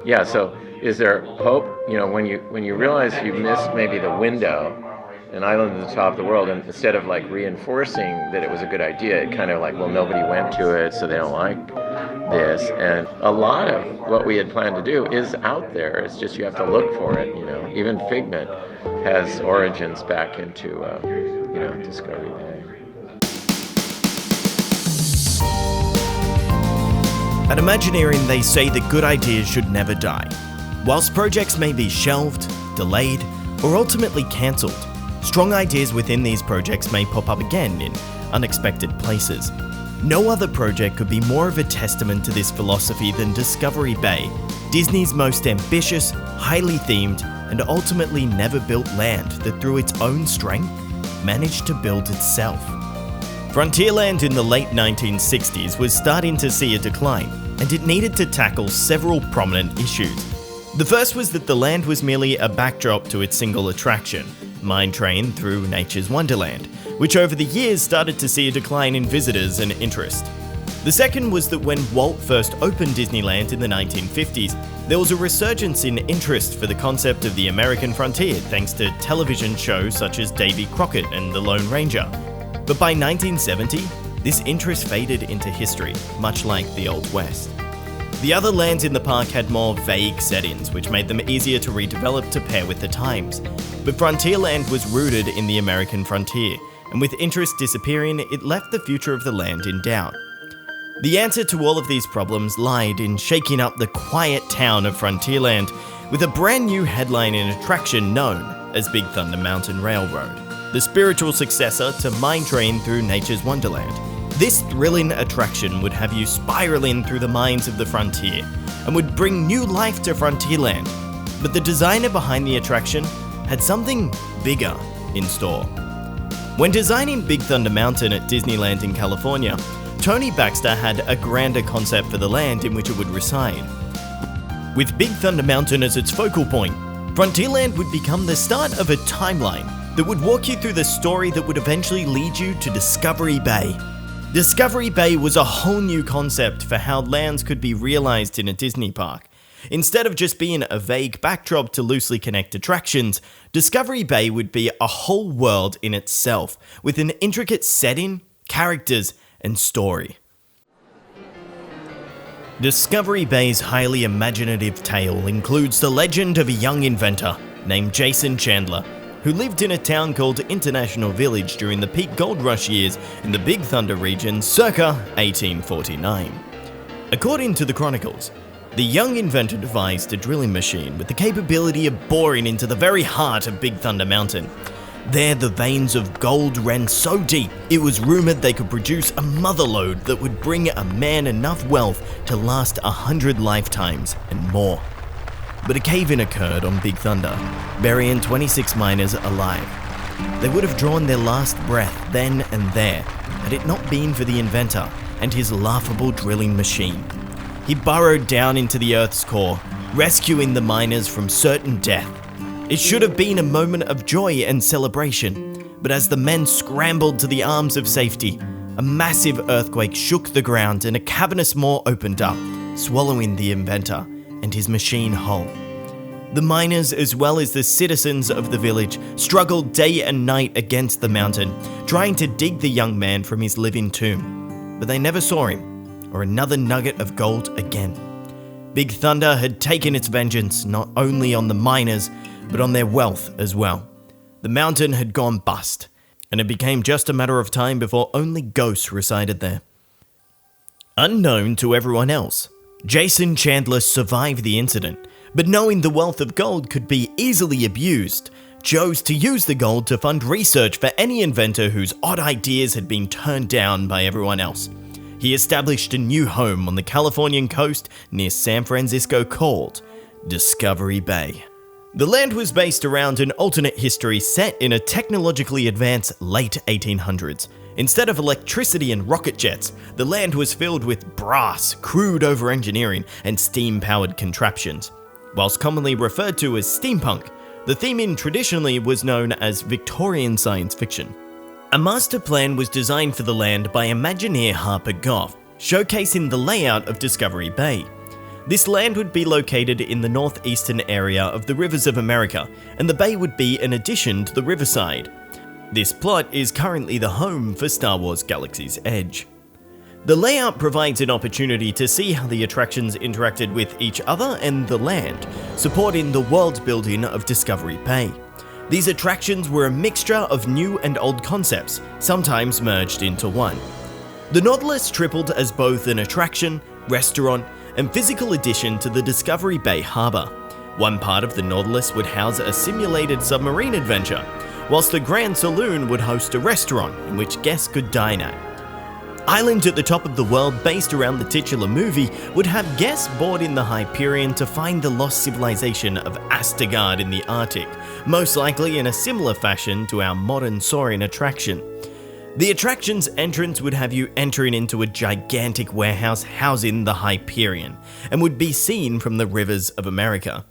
Yeah, so is there hope? You know, when you realize you missed maybe the window, an island at the top of the world, and instead of like reinforcing that it was a good idea, it kind of like, well, nobody went to it, so they don't like this. And a lot of what we had planned to do is out there. It's just you have to look for it. You know, even Figment has origins back into Discovery Bay. At Imagineering, they say that good ideas should never die. Whilst projects may be shelved, delayed, or ultimately cancelled, strong ideas within these projects may pop up again in unexpected places. No other project could be more of a testament to this philosophy than Discovery Bay, Disney's most ambitious, highly themed, and ultimately never built land that through its own strength managed to build itself. Frontierland in the late 1960s was starting to see a decline, and it needed to tackle several prominent issues. The first was that the land was merely a backdrop to its single attraction, Mine Train Through Nature's Wonderland, which over the years started to see a decline in visitors and interest. The second was that when Walt first opened Disneyland in the 1950s, there was a resurgence in interest for the concept of the American frontier thanks to television shows such as Davy Crockett and The Lone Ranger. But by 1970, this interest faded into history, much like the Old West. The other lands in the park had more vague settings, which made them easier to redevelop to pair with the times. But Frontierland was rooted in the American frontier, and with interest disappearing, it left the future of the land in doubt. The answer to all of these problems lied in shaking up the quiet town of Frontierland with a brand new headline and attraction known as Big Thunder Mountain Railroad, the spiritual successor to Mine Train Through Nature's Wonderland. This thrilling attraction would have you spiraling through the mines of the frontier and would bring new life to Frontierland. But the designer behind the attraction had something bigger in store. When designing Big Thunder Mountain at Disneyland in California, Tony Baxter had a grander concept for the land in which it would reside. With Big Thunder Mountain as its focal point, Frontierland would become the start of a timeline that would walk you through the story that would eventually lead you to Discovery Bay. Discovery Bay was a whole new concept for how lands could be realized in a Disney park. Instead of just being a vague backdrop to loosely connect attractions, Discovery Bay would be a whole world in itself, with an intricate setting, characters, and story. Discovery Bay's highly imaginative tale includes the legend of a young inventor named Jason Chandler, who lived in a town called International Village during the peak gold rush years in the Big Thunder region circa 1849. According to the chronicles, the young inventor devised a drilling machine with the capability of boring into the very heart of Big Thunder Mountain. There, the veins of gold ran so deep, it was rumored they could produce a motherlode that would bring a man enough wealth to last 100 lifetimes and more. But a cave-in occurred on Big Thunder, burying 26 miners alive. They would have drawn their last breath then and there, had it not been for the inventor and his laughable drilling machine. He burrowed down into the Earth's core, rescuing the miners from certain death. It should have been a moment of joy and celebration, but as the men scrambled to the arms of safety, a massive earthquake shook the ground and a cavernous maw opened up, swallowing the inventor and his machine whole. The miners, as well as the citizens of the village, struggled day and night against the mountain, trying to dig the young man from his living tomb. But they never saw him, or another nugget of gold again. Big Thunder had taken its vengeance not only on the miners, but on their wealth as well. The mountain had gone bust, and it became just a matter of time before only ghosts resided there. Unknown to everyone else, Jason Chandler survived the incident, but knowing the wealth of gold could be easily abused, chose to use the gold to fund research for any inventor whose odd ideas had been turned down by everyone else. He established a new home on the Californian coast near San Francisco called Discovery Bay. The land was based around an alternate history set in a technologically advanced late 1800s. Instead of electricity and rocket jets, the land was filled with brass, crude over-engineering, and steam-powered contraptions. Whilst commonly referred to as steampunk, the theming traditionally was known as Victorian science fiction. A master plan was designed for the land by Imagineer Harper Goff, showcasing the layout of Discovery Bay. This land would be located in the northeastern area of the Rivers of America, and the bay would be an addition to the riverside. This plot is currently the home for Star Wars Galaxy's Edge. The layout provides an opportunity to see how the attractions interacted with each other and the land, supporting the world building of Discovery Bay. These attractions were a mixture of new and old concepts, sometimes merged into one. The Nautilus tripled as both an attraction, restaurant, and physical addition to the Discovery Bay harbour. One part of the Nautilus would house a simulated submarine adventure, whilst the Grand Saloon would host a restaurant in which guests could dine at. Island at the top of the world, based around the titular movie, would have guests board in the Hyperion to find the lost civilization of Astegard in the Arctic, most likely in a similar fashion to our modern soaring attraction. The attraction's entrance would have you entering into a gigantic warehouse housing the Hyperion, and would be seen from the Rivers of America.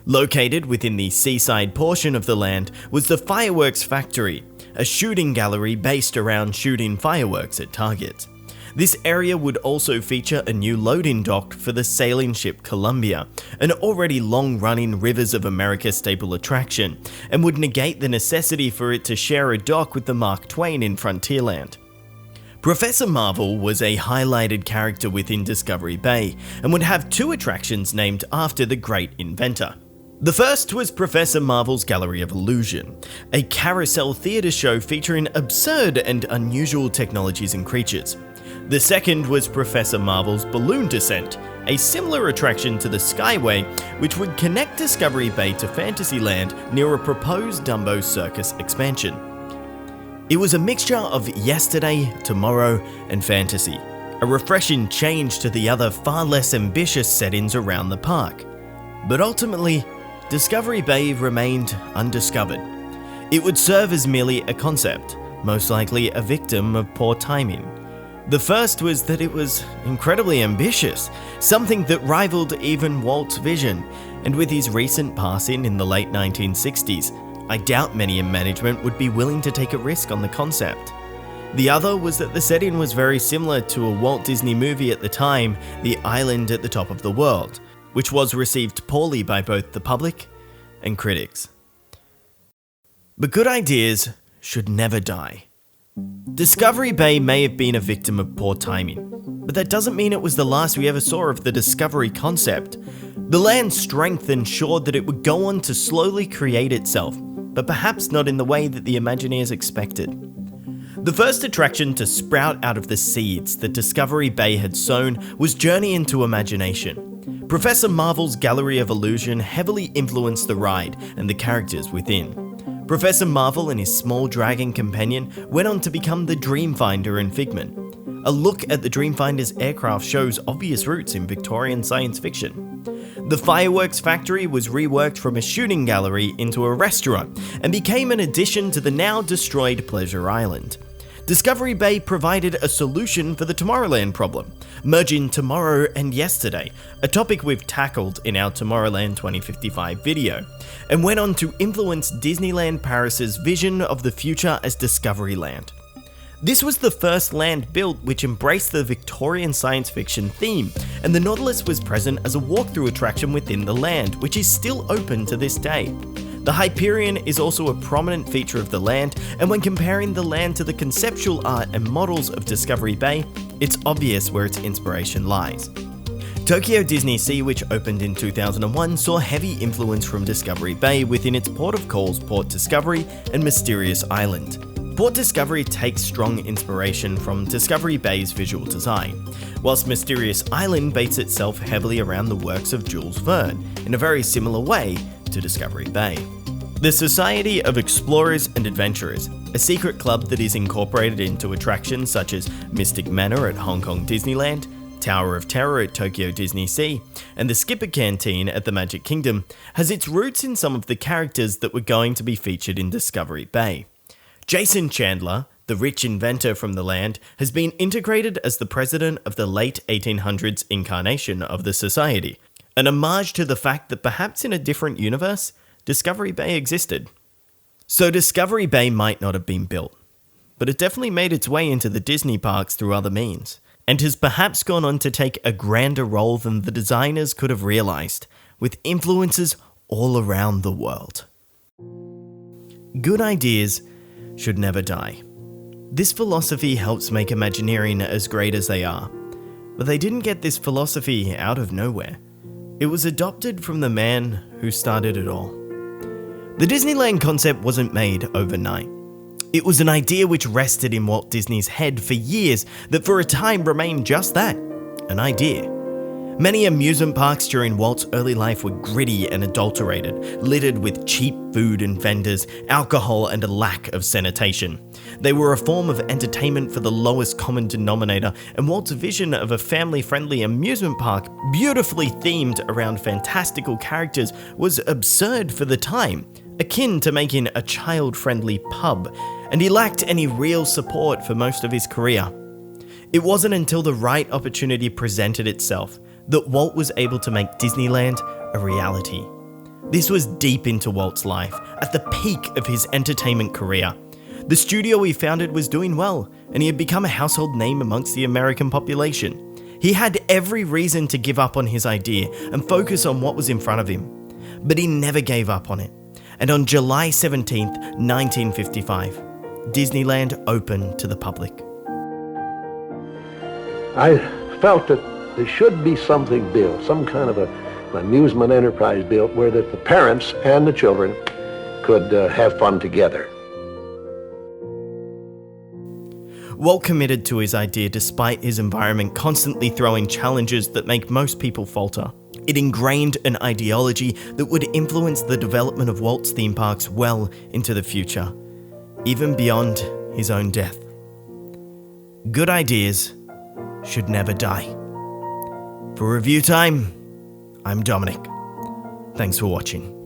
Located within the seaside portion of the land was the Fireworks Factory, a shooting gallery based around shooting fireworks at targets. This area would also feature a new loading dock for the sailing ship Columbia, an already long-running Rivers of America staple attraction, and would negate the necessity for it to share a dock with the Mark Twain in Frontierland. Professor Marvel was a highlighted character within Discovery Bay, and would have two attractions named after the great inventor. The first was Professor Marvel's Gallery of Illusion, a carousel theatre show featuring absurd and unusual technologies and creatures. The second was Professor Marvel's Balloon Descent, a similar attraction to the Skyway, which would connect Discovery Bay to Fantasyland near a proposed Dumbo Circus expansion. It was a mixture of yesterday, tomorrow, and fantasy, a refreshing change to the other far less ambitious settings around the park. But ultimately, Discovery Bay remained undiscovered. It would serve as merely a concept, most likely a victim of poor timing. The first was that it was incredibly ambitious, something that rivaled even Walt's vision, and with his recent passing in the late 1960s, I doubt many in management would be willing to take a risk on the concept. The other was that the setting was very similar to a Walt Disney movie at the time, The Island at the Top of the World, which was received poorly by both the public and critics. But good ideas should never die. Discovery Bay may have been a victim of poor timing, but that doesn't mean it was the last we ever saw of the Discovery concept. The land's strength ensured that it would go on to slowly create itself, but perhaps not in the way that the Imagineers expected. The first attraction to sprout out of the seeds that Discovery Bay had sown was Journey into Imagination. Professor Marvel's Gallery of Illusion heavily influenced the ride and the characters within. Professor Marvel and his small dragon companion went on to become the Dreamfinder and Figment. A look at the Dreamfinder's aircraft shows obvious roots in Victorian science fiction. The Fireworks Factory was reworked from a shooting gallery into a restaurant and became an addition to the now destroyed Pleasure Island. Discovery Bay provided a solution for the Tomorrowland problem, merging tomorrow and yesterday, a topic we've tackled in our Tomorrowland 2055 video, and went on to influence Disneyland Paris's vision of the future as Discoveryland. This was the first land built which embraced the Victorian science fiction theme, and the Nautilus was present as a walkthrough attraction within the land, which is still open to this day. The Hyperion is also a prominent feature of the land, and when comparing the land to the conceptual art and models of Discovery Bay, it's obvious where its inspiration lies. Tokyo Disney Sea, which opened in 2001, saw heavy influence from Discovery Bay within its port of calls Port Discovery and Mysterious Island. Port Discovery takes strong inspiration from Discovery Bay's visual design, whilst Mysterious Island bases itself heavily around the works of Jules Verne, in a very similar way to Discovery Bay. The Society of Explorers and Adventurers, a secret club that is incorporated into attractions such as Mystic Manor at Hong Kong Disneyland, Tower of Terror at Tokyo Disney Sea, and the Skipper Canteen at the Magic Kingdom, has its roots in some of the characters that were going to be featured in Discovery Bay. Jason Chandler, the rich inventor from the land, has been integrated as the president of the late 1800s incarnation of the Society, an homage to the fact that perhaps in a different universe, Discovery Bay existed. So Discovery Bay might not have been built, but it definitely made its way into the Disney parks through other means. and has perhaps gone on to take a grander role than the designers could have realized, with influences all around the world. Good ideas should never die. This philosophy helps make Imagineering as great as they are. But they didn't get this philosophy out of nowhere. It was adopted from the man who started it all. The Disneyland concept wasn't made overnight. It was an idea which rested in Walt Disney's head for years that for a time remained just that, an idea. Many amusement parks during Walt's early life were gritty and adulterated, littered with cheap food and vendors, alcohol, and a lack of sanitation. They were a form of entertainment for the lowest common denominator, and Walt's vision of a family-friendly amusement park, beautifully themed around fantastical characters, was absurd for the time, akin to making a child-friendly pub, and he lacked any real support for most of his career. It wasn't until the right opportunity presented itself that Walt was able to make Disneyland a reality. This was deep into Walt's life, at the peak of his entertainment career. The studio he founded was doing well, and he had become a household name amongst the American population. He had every reason to give up on his idea and focus on what was in front of him. But he never gave up on it. And on July 17th, 1955, Disneyland opened to the public. I felt that there should be something built, some kind of an amusement enterprise built where that the parents and the children could have fun together. Walt committed to his idea despite his environment constantly throwing challenges that make most people falter. It ingrained an ideology that would influence the development of Walt's theme parks well into the future, even beyond his own death. Good ideas should never die. For Review Time, I'm Dominic. Thanks for watching.